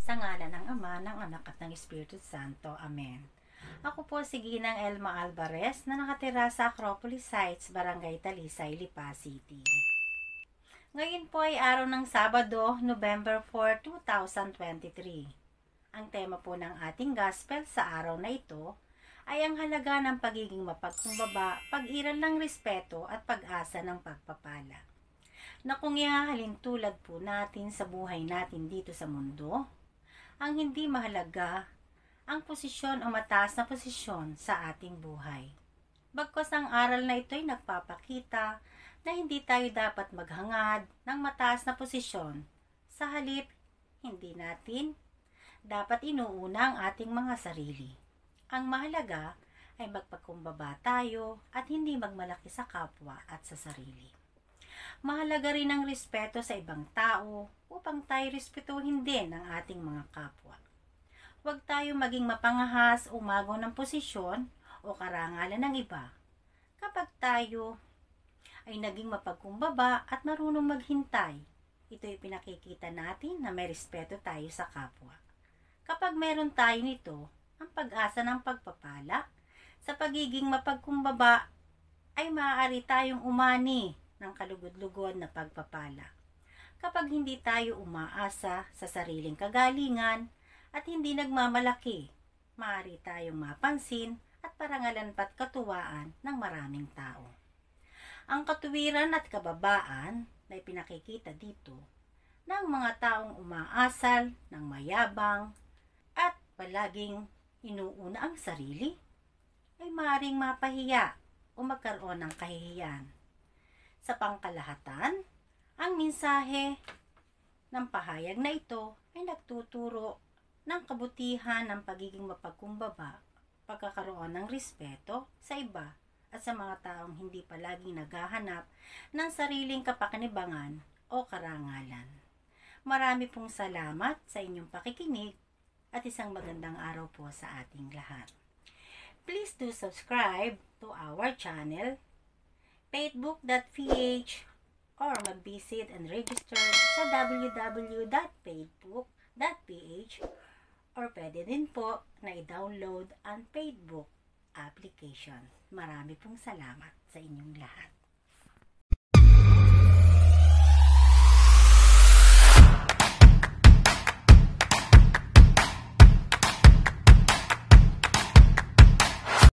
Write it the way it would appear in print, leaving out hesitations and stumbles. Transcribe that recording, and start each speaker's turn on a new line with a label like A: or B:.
A: Sa ngalan ng Ama, ng Anak at ng Espiritu Santo. Amen. Ako po si Ginang Elma Alvarez na nakatira sa Acropolis Heights, Barangay Talisay, Lipa City. Ngayon po ay araw ng Sabado, November 4, 2023. Ang tema po ng ating gospel sa araw na ito ay ang halaga ng pagiging mapagkumbaba, pag-iral ng respeto at pag-asa ng pagpapala. Na kung ihahalin tulad po natin sa buhay natin dito sa mundo, ang hindi mahalaga ang posisyon o mataas na posisyon sa ating buhay. Bagkus ang aral na ito ay nagpapakita na hindi tayo dapat maghangad ng mataas na posisyon. Sa halip, hindi natin dapat inuuna ang ating mga sarili. Ang mahalaga ay magpagkumbaba tayo at hindi magmalaki sa kapwa at sa sarili. Mahalaga rin ang respeto sa ibang tao upang tayo respetuhin din ang ating mga kapwa. Huwag tayo maging mapangahas o umago ng posisyon o karangalan ng iba. Kapag tayo ay naging mapagkumbaba at marunong maghintay, ito ay pinakikita natin na may respeto tayo sa kapwa. Kapag meron tayo nito, ang pag-asa ng pagpapala, sa pagiging mapagkumbaba ay maaari tayong umani ng kalugod-lugod na pagpapala. Kapag hindi tayo umaasa sa sariling kagalingan at hindi nagmamalaki, maaari tayong mapansin at parangalan pat katuwaan ng maraming tao. Ang katuwiran at kababaan na ipinakikita dito ng mga taong umaasal ng mayabang at palaging inuuna ang sarili ay maaaring mapahiya o magkaroon ng kahihiyan. Sa pangkalahatan, ang mensahe ng pahayag na ito ay nagtuturo ng kabutihan ng pagiging mapagkumbaba, pagkakaroon ng respeto sa iba at sa mga taong hindi palaging naghahanap ng sariling kapakinabangan o karangalan. Marami pong salamat sa inyong pakikinig at isang magandang araw po sa ating lahat. Please do subscribe to our channel, faithbook.ph, or mag-visit and register sa www.faithbook.ph, or pwede din po na i-download ang Faithbook application. Marami pong salamat sa inyong lahat.